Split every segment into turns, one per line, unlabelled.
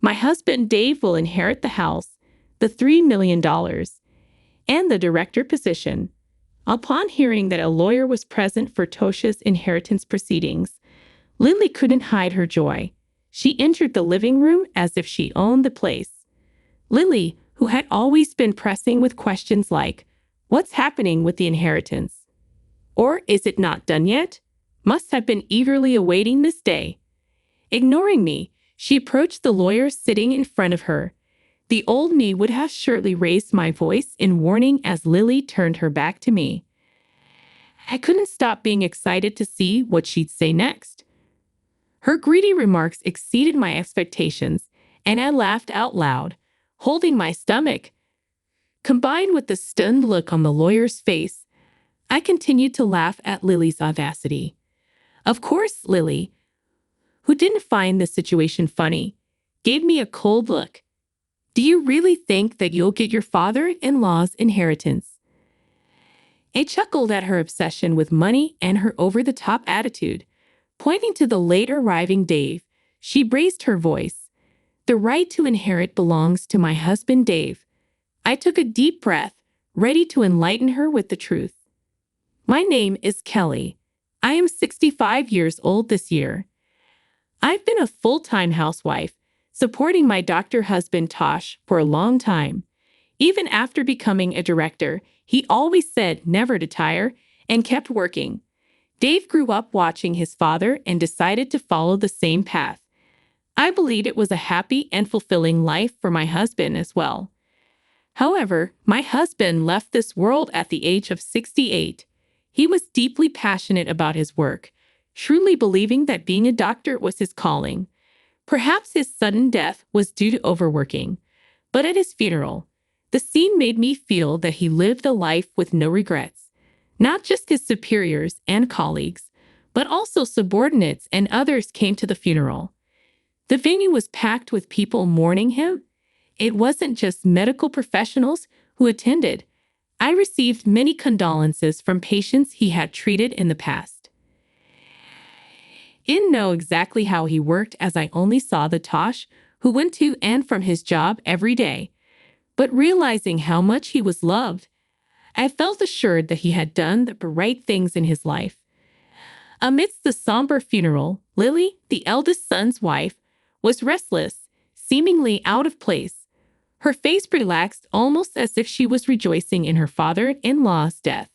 My husband Dave will inherit the house, the $3 million, and the director position. Upon hearing that a lawyer was present for Tosha's inheritance proceedings, Lily couldn't hide her joy. She entered the living room as if she owned the place. Lily, who had always been pressing with questions like, "What's happening with the inheritance?" Or "Is it not done yet?" must have been eagerly awaiting this day. Ignoring me, she approached the lawyer sitting in front of her. The old me would have surely raised my voice in warning as Lily turned her back to me. I couldn't stop being excited to see what she'd say next. Her greedy remarks exceeded my expectations, and I laughed out loud, holding my stomach. Combined with the stunned look on the lawyer's face, I continued to laugh at Lily's audacity. Of course, Lily, who didn't find the situation funny, gave me a cold look. "Do you really think that you'll get your father-in-law's inheritance?" I chuckled at her obsession with money and her over-the-top attitude. Pointing to the late-arriving Dave, she raised her voice. "The right to inherit belongs to my husband Dave." I took a deep breath, ready to enlighten her with the truth. "My name is Kelly. I am 65 years old this year. I've been a full-time housewife, supporting my doctor husband Tosh for a long time. Even after becoming a director, he always said never to tire and kept working. Dave grew up watching his father and decided to follow the same path. I believed it was a happy and fulfilling life for my husband as well. However, my husband left this world at the age of 68. He was deeply passionate about his work, truly believing that being a doctor was his calling. Perhaps his sudden death was due to overworking, but at his funeral, the scene made me feel that he lived a life with no regrets. Not just his superiors and colleagues, but also subordinates and others came to the funeral. The venue was packed with people mourning him. It wasn't just medical professionals who attended. I received many condolences from patients he had treated in the past. I didn't know exactly how he worked as I only saw the Tosh who went to and from his job every day. But realizing how much he was loved, I felt assured that he had done the right things in his life. Amidst the somber funeral, Lily, the eldest son's wife, was restless, seemingly out of place. Her face relaxed almost as if she was rejoicing in her father-in-law's death.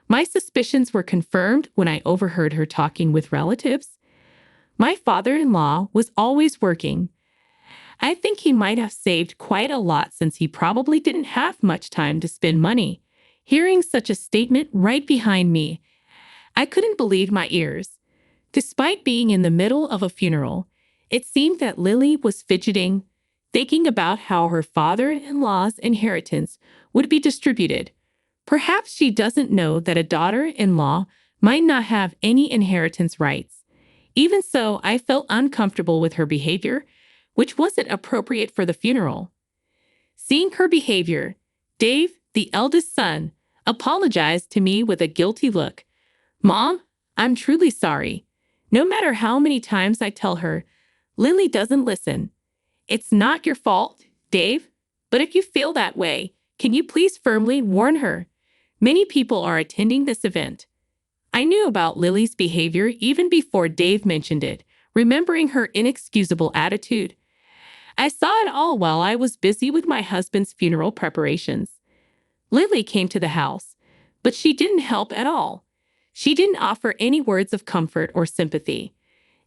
My suspicions were confirmed when I overheard her talking with relatives. My father-in-law was always working. I think he might have saved quite a lot since he probably didn't have much time to spend money. Hearing such a statement right behind me, I couldn't believe my ears. Despite being in the middle of a funeral, it seemed that Lily was fidgeting, thinking about how her father-in-law's inheritance would be distributed. Perhaps she doesn't know that a daughter-in-law might not have any inheritance rights. Even so, I felt uncomfortable with her behavior, which wasn't appropriate for the funeral. Seeing her behavior, Dave, the eldest son, apologized to me with a guilty look. "Mom, I'm truly sorry. No matter how many times I tell her, Lily doesn't listen. It's not your fault, Dave, but if you feel that way, can you please firmly warn her? Many people are attending this event." I knew about Lily's behavior even before Dave mentioned it, remembering her inexcusable attitude. I saw it all while I was busy with my husband's funeral preparations. Lily came to the house, but she didn't help at all. She didn't offer any words of comfort or sympathy.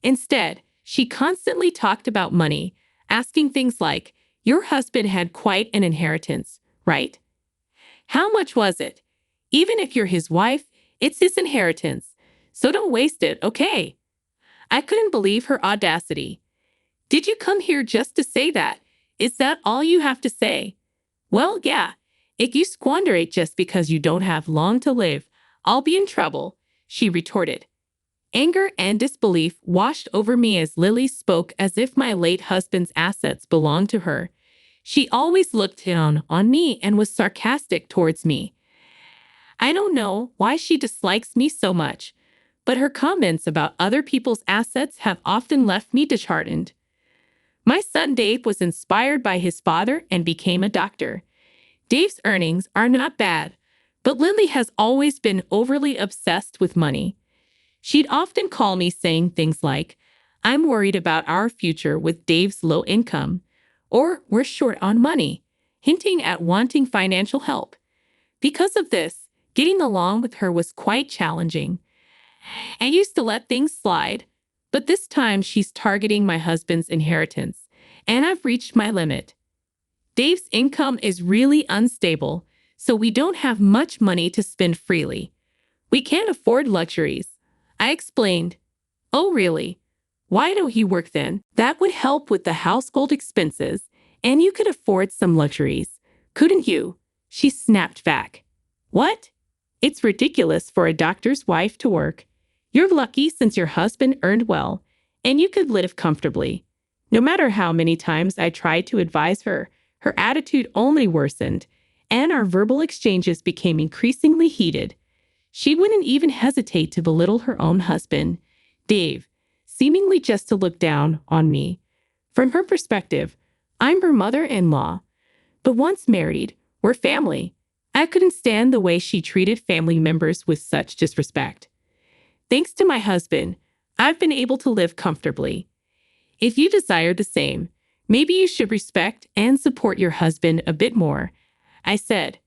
Instead, she constantly talked about money, asking things like, "Your husband had quite an inheritance, right? How much was it? Even if you're his wife, it's his inheritance, so don't waste it, okay?" I couldn't believe her audacity. "Did you come here just to say that? Is that all you have to say?" "Well, yeah. If you squander it just because you don't have long to live, I'll be in trouble," she retorted. Anger and disbelief washed over me as Lily spoke as if my late husband's assets belonged to her. She always looked down on me and was sarcastic towards me. I don't know why she dislikes me so much, but her comments about other people's assets have often left me disheartened. My son Dave was inspired by his father and became a doctor. Dave's earnings are not bad, but Lily has always been overly obsessed with money. She'd often call me saying things like, "I'm worried about our future with Dave's low income," or "We're short on money," hinting at wanting financial help. Because of this, getting along with her was quite challenging. I used to let things slide, but this time she's targeting my husband's inheritance, and I've reached my limit. Dave's income is really unstable, so we don't have much money to spend freely. We can't afford luxuries. I explained. "Oh, really? Why don't you work then? That would help with the household expenses, and you could afford some luxuries, couldn't you?" She snapped back. "What? It's ridiculous for a doctor's wife to work. You're lucky since your husband earned well, and you could live comfortably." No matter how many times I tried to advise her, her attitude only worsened, and our verbal exchanges became increasingly heated. She wouldn't even hesitate to belittle her own husband, Dave, seemingly just to look down on me. From her perspective, I'm her mother-in-law, but once married, we're family. I couldn't stand the way she treated family members with such disrespect. Thanks to my husband, I've been able to live comfortably. If you desire the same, maybe you should respect and support your husband a bit more, I said.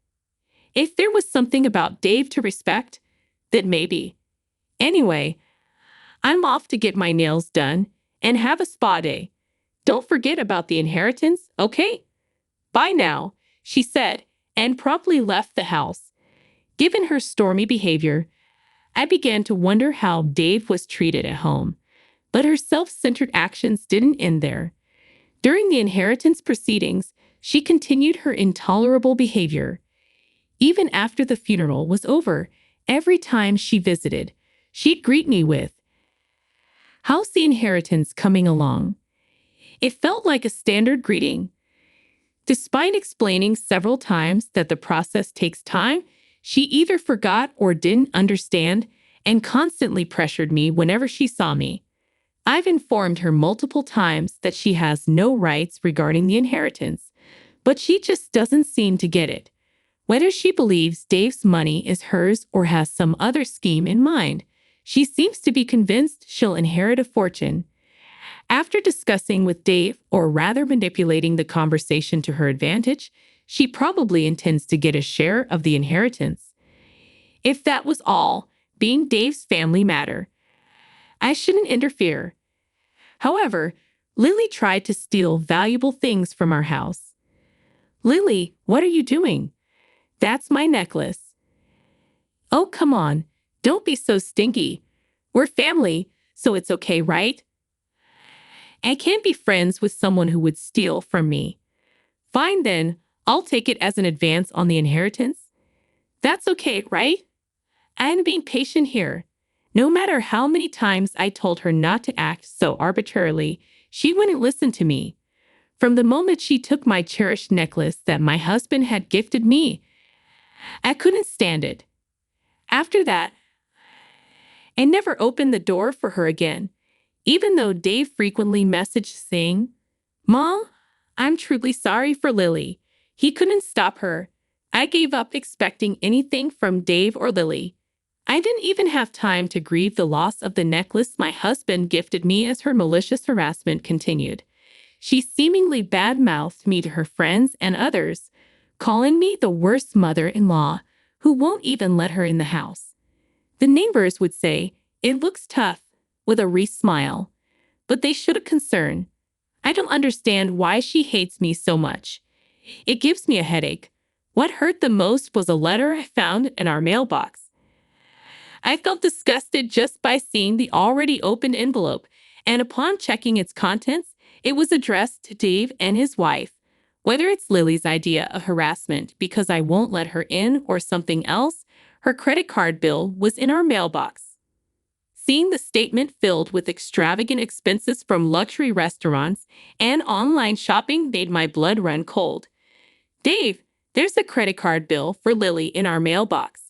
If there was something about Dave to respect, then maybe. Anyway, I'm off to get my nails done and have a spa day. Don't forget about the inheritance, okay? Bye now, she said, and promptly left the house. Given her stormy behavior, I began to wonder how Dave was treated at home. But her self-centered actions didn't end there. During the inheritance proceedings, she continued her intolerable behavior. Even after the funeral was over, every time she visited, she'd greet me with, "How's the inheritance coming along?" It felt like a standard greeting. Despite explaining several times that the process takes time, she either forgot or didn't understand and constantly pressured me whenever she saw me. I've informed her multiple times that she has no rights regarding the inheritance, but she just doesn't seem to get it. Whether she believes Dave's money is hers or has some other scheme in mind, she seems to be convinced she'll inherit a fortune. After discussing with Dave, or rather manipulating the conversation to her advantage, she probably intends to get a share of the inheritance. If that was all, being Dave's family matter, I shouldn't interfere. However, Lily tried to steal valuable things from our house. "Lily, what are you doing?" "That's my necklace." "Oh, come on. Don't be so stinky. We're family, so it's okay, right?" I can't be friends with someone who would steal from me. "Fine then, I'll take it as an advance on the inheritance." "That's okay, right?" I'm being patient here. No matter how many times I told her not to act so arbitrarily, she wouldn't listen to me. From the moment she took my cherished necklace that my husband had gifted me, I couldn't stand it. After that, I never opened the door for her again, even though Dave frequently messaged saying, "Mom, I'm truly sorry for Lily." He couldn't stop her. I gave up expecting anything from Dave or Lily. I didn't even have time to grieve the loss of the necklace my husband gifted me as her malicious harassment continued. She seemingly bad-mouthed me to her friends and others, calling me the worst mother-in-law who won't even let her in the house. The neighbors would say, "It looks tough," with a wry smile, but they should have concern. I don't understand why she hates me so much. It gives me a headache. What hurt the most was a letter I found in our mailbox. I felt disgusted just by seeing the already opened envelope, and upon checking its contents, it was addressed to Dave and his wife. Whether it's Lily's idea of harassment because I won't let her in or something else, her credit card bill was in our mailbox. Seeing the statement filled with extravagant expenses from luxury restaurants and online shopping made my blood run cold. "Dave, there's a credit card bill for Lily in our mailbox.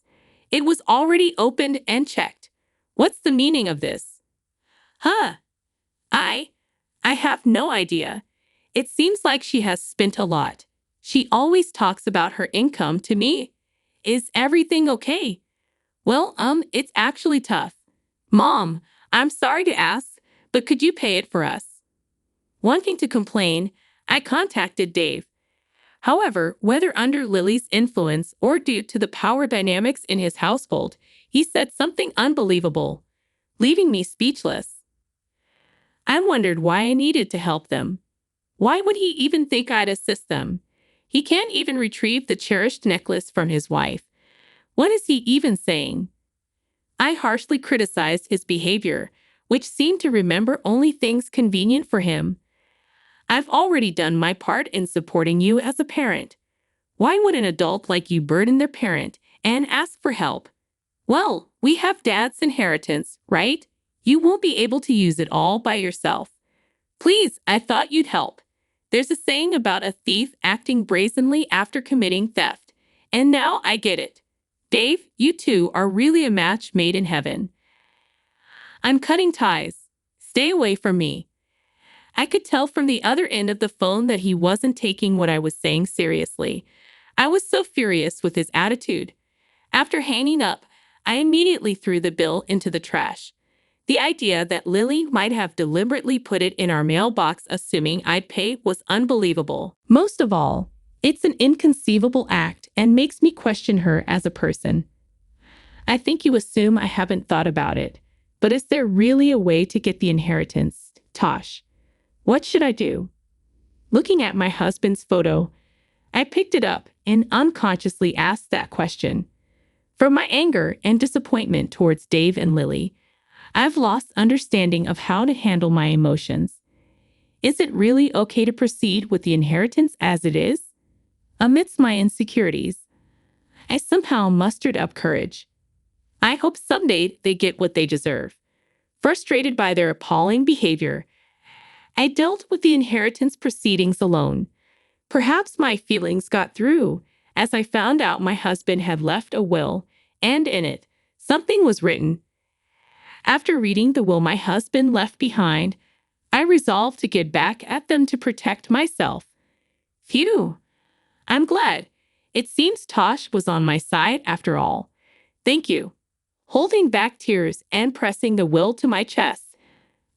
It was already opened and checked. What's the meaning of this?" "Huh? I have no idea. It seems like she has spent a lot. She always talks about her income to me. Is everything okay? Well, it's actually tough. Mom, I'm sorry to ask, but could you pay it for us? Wanting to complain, I contacted Dave. However, whether under Lily's influence or due to the power dynamics in his household, he said something unbelievable, leaving me speechless. I wondered why I needed to help them. Why would he even think I'd assist them? He can't even retrieve the cherished necklace from his wife. What is he even saying? I harshly criticized his behavior, which seemed to remember only things convenient for him. I've already done my part in supporting you as a parent. Why would an adult like you burden their parent and ask for help? Well, we have dad's inheritance, right? You won't be able to use it all by yourself. Please, I thought you'd help. There's a saying about a thief acting brazenly after committing theft, and now I get it. Dave, you two are really a match made in heaven. I'm cutting ties. Stay away from me. I could tell from the other end of the phone that he wasn't taking what I was saying seriously. I was so furious with his attitude. After hanging up, I immediately threw the bill into the trash. The idea that Lily might have deliberately put it in our mailbox assuming I'd pay was unbelievable. Most of all, it's an inconceivable act and makes me question her as a person. I think you assume I haven't thought about it, but is there really a way to get the inheritance, Tosh? What should I do? Looking at my husband's photo, I picked it up and unconsciously asked that question. From my anger and disappointment towards Dave and Lily, I've lost understanding of how to handle my emotions. Is it really okay to proceed with the inheritance as it is? Amidst my insecurities, I somehow mustered up courage. I hope someday they get what they deserve. Frustrated by their appalling behavior, I dealt with the inheritance proceedings alone. Perhaps my feelings got through, as I found out my husband had left a will, and in it, something was written. After reading the will my husband left behind, I resolved to get back at them to protect myself. Phew! I'm glad. It seems Tosh was on my side after all. Thank you. Holding back tears and pressing the will to my chest,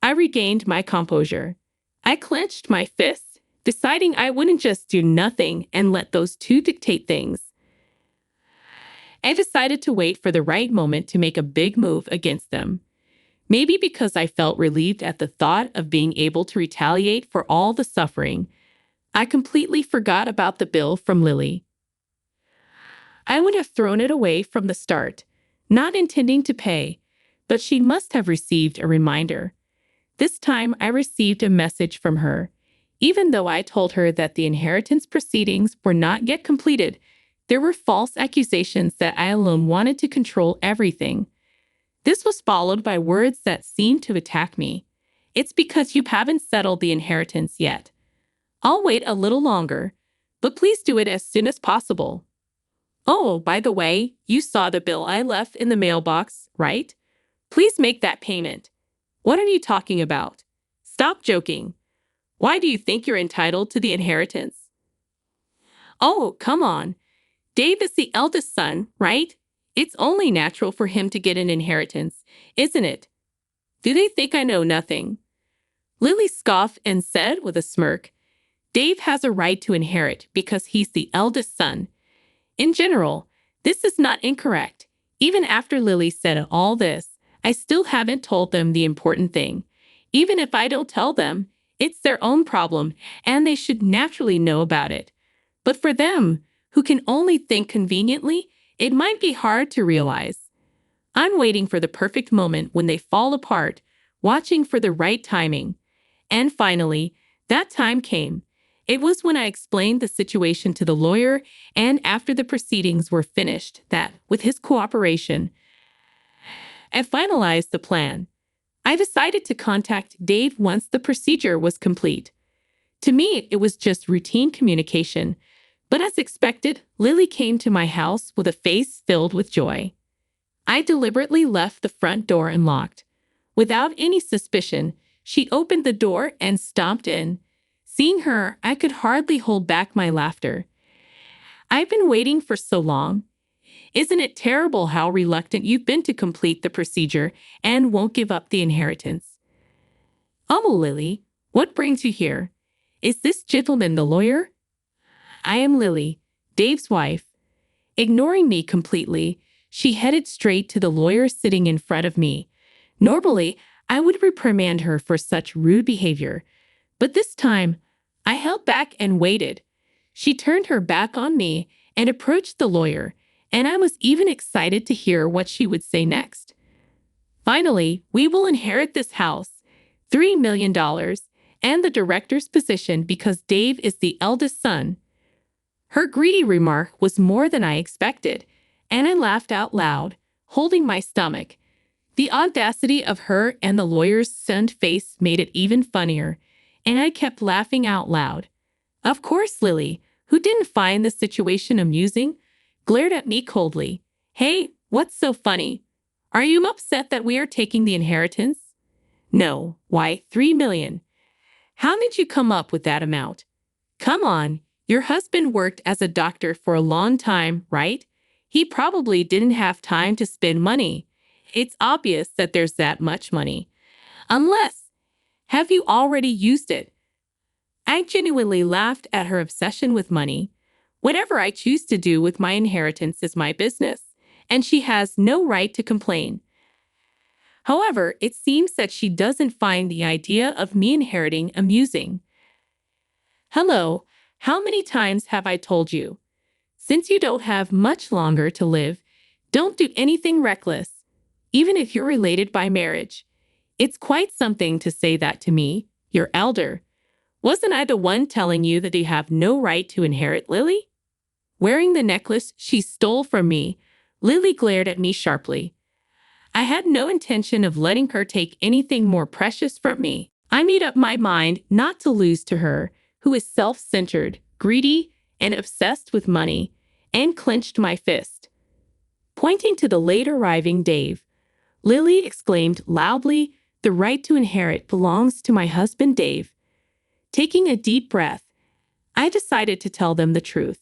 I regained my composure. I clenched my fists, deciding I wouldn't just do nothing and let those two dictate things. I decided to wait for the right moment to make a big move against them. Maybe because I felt relieved at the thought of being able to retaliate for all the suffering, I completely forgot about the bill from Lily. I would have thrown it away from the start, not intending to pay, but she must have received a reminder. This time I received a message from her. Even though I told her that the inheritance proceedings were not yet completed, there were false accusations that I alone wanted to control everything. This was followed by words that seemed to attack me. It's because you haven't settled the inheritance yet. I'll wait a little longer, but please do it as soon as possible. Oh, by the way, you saw the bill I left in the mailbox, right? Please make that payment. What are you talking about? Stop joking. Why do you think you're entitled to the inheritance? Oh, come on. Dave is the eldest son, right? It's only natural for him to get an inheritance, isn't it? Do they think I know nothing? Lily scoffed and said with a smirk, Dave has a right to inherit because he's the eldest son. In general, this is not incorrect. Even after Lily said all this, I still haven't told them the important thing. Even if I don't tell them, it's their own problem, and they should naturally know about it. But for them, who can only think conveniently, it might be hard to realize. I'm waiting for the perfect moment when they fall apart, watching for the right timing. And finally, that time came. It was when I explained the situation to the lawyer, and after the proceedings were finished, that, with his cooperation, I finalized the plan. I decided to contact Dave once the procedure was complete. To me, it was just routine communication, but as expected, Lily came to my house with a face filled with joy. I deliberately left the front door unlocked. Without any suspicion, she opened the door and stomped in. Seeing her, I could hardly hold back my laughter. I've been waiting for so long. Isn't it terrible how reluctant you've been to complete the procedure and won't give up the inheritance? Oh, Lily, what brings you here? Is this gentleman the lawyer? I am Lily, Dave's wife. Ignoring me completely, she headed straight to the lawyer sitting in front of me. Normally, I would reprimand her for such rude behavior, but this time, I held back and waited. She turned her back on me and approached the lawyer, and I was even excited to hear what she would say next. Finally, we will inherit this house, $3 million, and the director's position because Dave is the eldest son. Her greedy remark was more than I expected, and I laughed out loud, holding my stomach. The audacity of her and the lawyer's stunned face made it even funnier, and I kept laughing out loud. Of course, Lily, who didn't find the situation amusing, glared at me coldly. Hey, what's so funny? Are you upset that we are taking the inheritance? No, why, $3 million. How did you come up with that amount? Come on, your husband worked as a doctor for a long time, right? He probably didn't have time to spend money. It's obvious that there's that much money. Unless, have you already used it? I genuinely laughed at her obsession with money. Whatever I choose to do with my inheritance is my business, and she has no right to complain. However, it seems that she doesn't find the idea of me inheriting amusing. Hello, how many times have I told you? Since you don't have much longer to live, don't do anything reckless, even if you're related by marriage. It's quite something to say that to me, your elder. Wasn't I the one telling you that you have no right to inherit, Lily? Wearing the necklace she stole from me, Lily glared at me sharply. I had no intention of letting her take anything more precious from me. I made up my mind not to lose to her, who is self-centered, greedy, and obsessed with money, and clenched my fist. Pointing to the late-arriving Dave, Lily exclaimed loudly, "The right to inherit belongs to my husband Dave." Taking a deep breath, I decided to tell them the truth.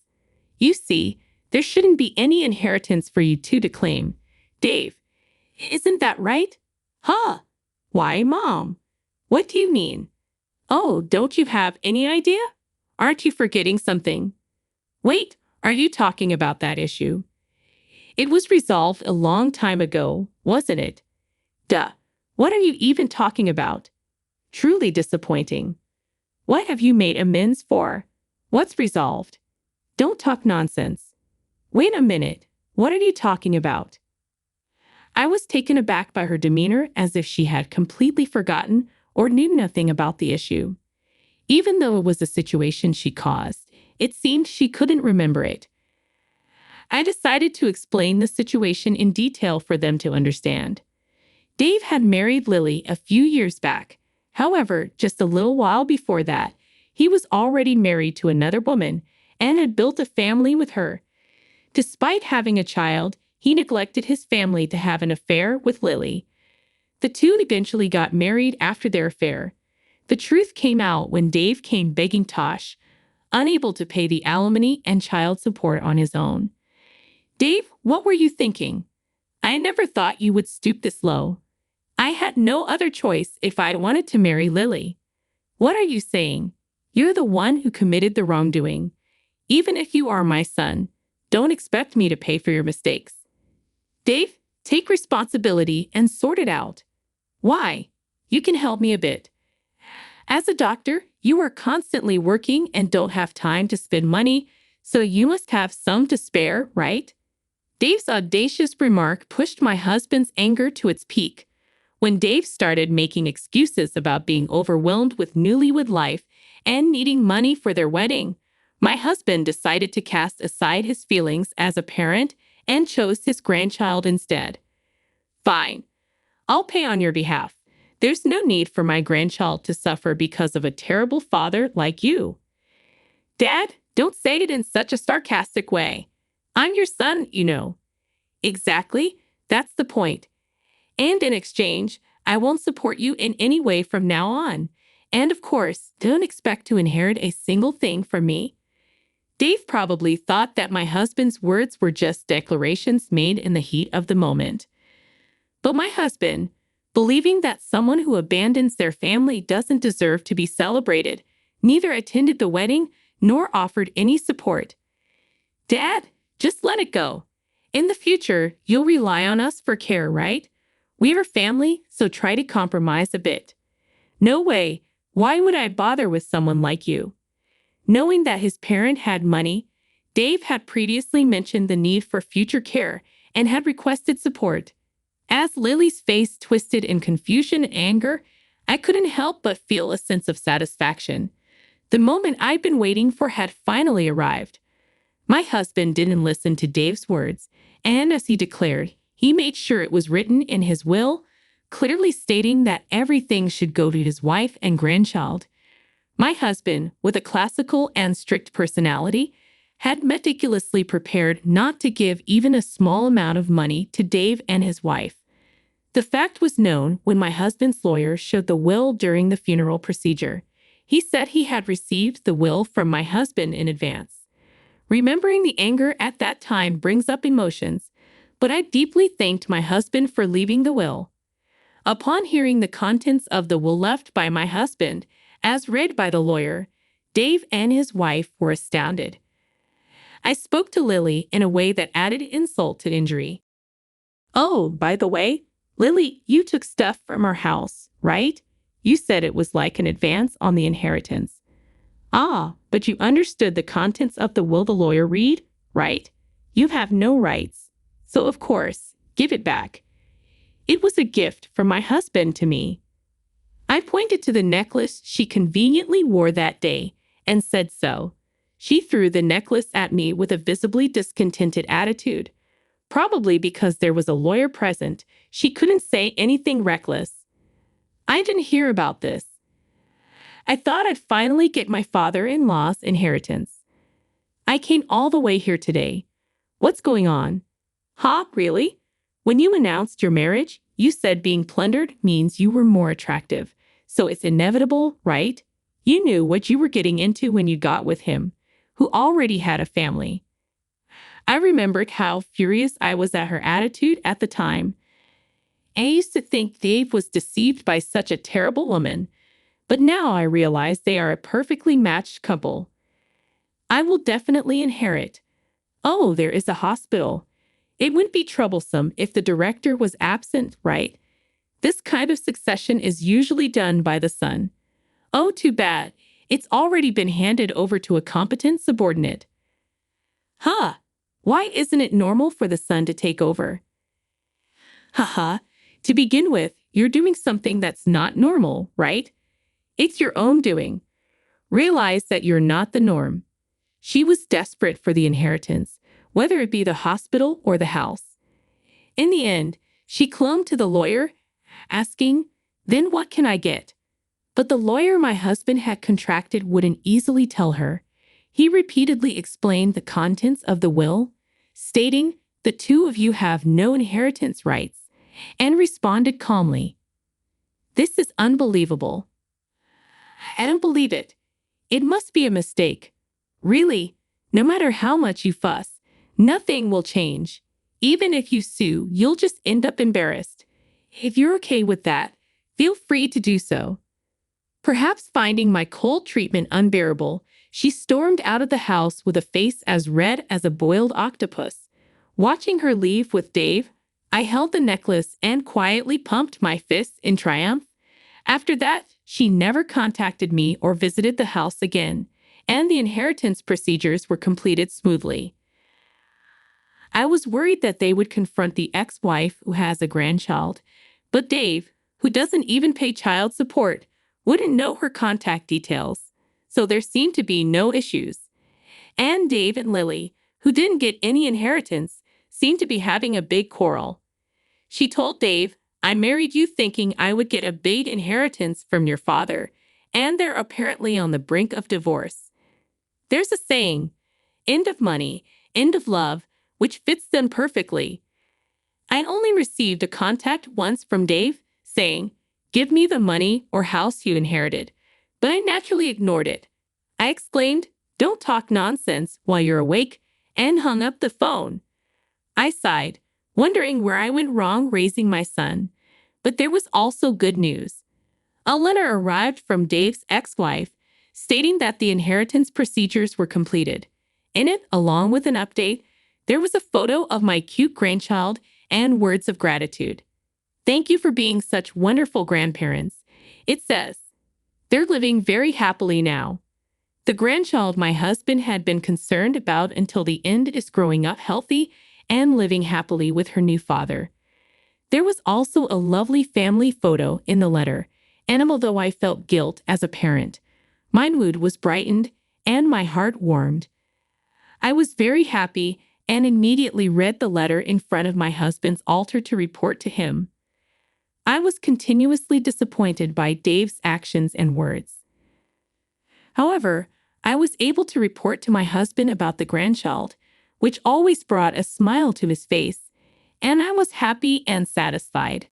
You see, there shouldn't be any inheritance for you two to claim. Dave, isn't that right? Huh? Why, Mom? What do you mean? Oh, don't you have any idea? Aren't you forgetting something? Wait, are you talking about that issue? It was resolved a long time ago, wasn't it? Duh, what are you even talking about? Truly disappointing. What have you made amends for? What's resolved? Don't talk nonsense. Wait a minute, what are you talking about? I was taken aback by her demeanor as if she had completely forgotten or knew nothing about the issue. Even though it was a situation she caused, it seemed she couldn't remember it. I decided to explain the situation in detail for them to understand. Dave had married Lily a few years back. However, just a little while before that, he was already married to another woman and had built a family with her. Despite having a child, he neglected his family to have an affair with Lily. The two eventually got married after their affair. The truth came out when Dave came begging Tosh, unable to pay the alimony and child support on his own. Dave, what were you thinking? I never thought you would stoop this low. I had no other choice if I wanted to marry Lily. What are you saying? You're the one who committed the wrongdoing. Even if you are my son, don't expect me to pay for your mistakes. Dave, take responsibility and sort it out. Why? You can help me a bit. As a doctor, you are constantly working and don't have time to spend money, so you must have some to spare, right? Dave's audacious remark pushed my husband's anger to its peak. When Dave started making excuses about being overwhelmed with newlywed life and needing money for their wedding, my husband decided to cast aside his feelings as a parent and chose his grandchild instead. Fine. I'll pay on your behalf. There's no need for my grandchild to suffer because of a terrible father like you. Dad, don't say it in such a sarcastic way. I'm your son, you know. Exactly. That's the point. And in exchange, I won't support you in any way from now on. And of course, don't expect to inherit a single thing from me. Dave probably thought that my husband's words were just declarations made in the heat of the moment. But my husband, believing that someone who abandons their family doesn't deserve to be celebrated, neither attended the wedding nor offered any support. Dad, just let it go. In the future, you'll rely on us for care, right? We're a family, so try to compromise a bit. No way. Why would I bother with someone like you? Knowing that his parent had money, Dave had previously mentioned the need for future care and had requested support. As Lily's face twisted in confusion and anger, I couldn't help but feel a sense of satisfaction. The moment I'd been waiting for had finally arrived. My husband didn't listen to Dave's words, and as he declared, he made sure it was written in his will, clearly stating that everything should go to his wife and grandchild. My husband, with a classical and strict personality, had meticulously prepared not to give even a small amount of money to Dave and his wife. The fact was known when my husband's lawyer showed the will during the funeral procedure. He said he had received the will from my husband in advance. Remembering the anger at that time brings up emotions, but I deeply thanked my husband for leaving the will. Upon hearing the contents of the will left by my husband, as read by the lawyer, Dave and his wife were astounded. I spoke to Lily in a way that added insult to injury. "Oh, by the way, Lily, you took stuff from our house, right? You said it was like an advance on the inheritance." "Ah, but you understood the contents of the will the lawyer read, right? You have no rights. So, of course, give it back. It was a gift from my husband to me." I pointed to the necklace she conveniently wore that day and said so. She threw the necklace at me with a visibly discontented attitude. Probably because there was a lawyer present, she couldn't say anything reckless. "I didn't hear about this. I thought I'd finally get my father-in-law's inheritance. I came all the way here today. What's going on?" "Huh, really? When you announced your marriage, you said being plundered means you were more attractive. So it's inevitable, right? You knew what you were getting into when you got with him, who already had a family." I remembered how furious I was at her attitude at the time. I used to think Dave was deceived by such a terrible woman, but now I realize they are a perfectly matched couple. "I will definitely inherit. Oh, there is a hospital. It wouldn't be troublesome if the director was absent, right? This kind of succession is usually done by the son. Oh, too bad. It's already been handed over to a competent subordinate." "Huh. Why isn't it normal for the son to take over?" "Haha. To begin with, you're doing something that's not normal, right? It's your own doing. Realize that you're not the norm." She was desperate for the inheritance, whether it be the hospital or the house. In the end, she clung to the lawyer, asking, "Then what can I get?" But the lawyer my husband had contracted wouldn't easily tell her. He repeatedly explained the contents of the will, stating, "The two of you have no inheritance rights," and responded calmly, "This is unbelievable. I don't believe it. It must be a mistake. Really, no matter how much you fuss, nothing will change. Even if you sue, you'll just end up embarrassed. If you're okay with that, feel free to do so." Perhaps finding my cold treatment unbearable, she stormed out of the house with a face as red as a boiled octopus. Watching her leave with Dave, I held the necklace and quietly pumped my fists in triumph. After that, she never contacted me or visited the house again, and the inheritance procedures were completed smoothly. I was worried that they would confront the ex-wife who has a grandchild, but Dave, who doesn't even pay child support, wouldn't know her contact details, so there seemed to be no issues. And Dave and Lily, who didn't get any inheritance, seemed to be having a big quarrel. She told Dave, "I married you thinking I would get a big inheritance from your father, and they're apparently on the brink of divorce. There's a saying, end of money, end of love, which fits them perfectly." I only received a contact once from Dave saying, "Give me the money or house you inherited," but I naturally ignored it. I exclaimed, "Don't talk nonsense while you're awake," and hung up the phone. I sighed, wondering where I went wrong raising my son. But there was also good news. A letter arrived from Dave's ex-wife stating that the inheritance procedures were completed. In it, along with an update, there was a photo of my cute grandchild and words of gratitude. "Thank you for being such wonderful grandparents," it says. "They're living very happily now." The grandchild my husband had been concerned about until the end is growing up healthy and living happily with her new father. There was also a lovely family photo in the letter, and although I felt guilt as a parent, my mood was brightened and my heart warmed. I was very happy and immediately read the letter in front of my husband's altar to report to him. I was continuously disappointed by Dave's actions and words. However, I was able to report to my husband about the grandchild, which always brought a smile to his face, and I was happy and satisfied.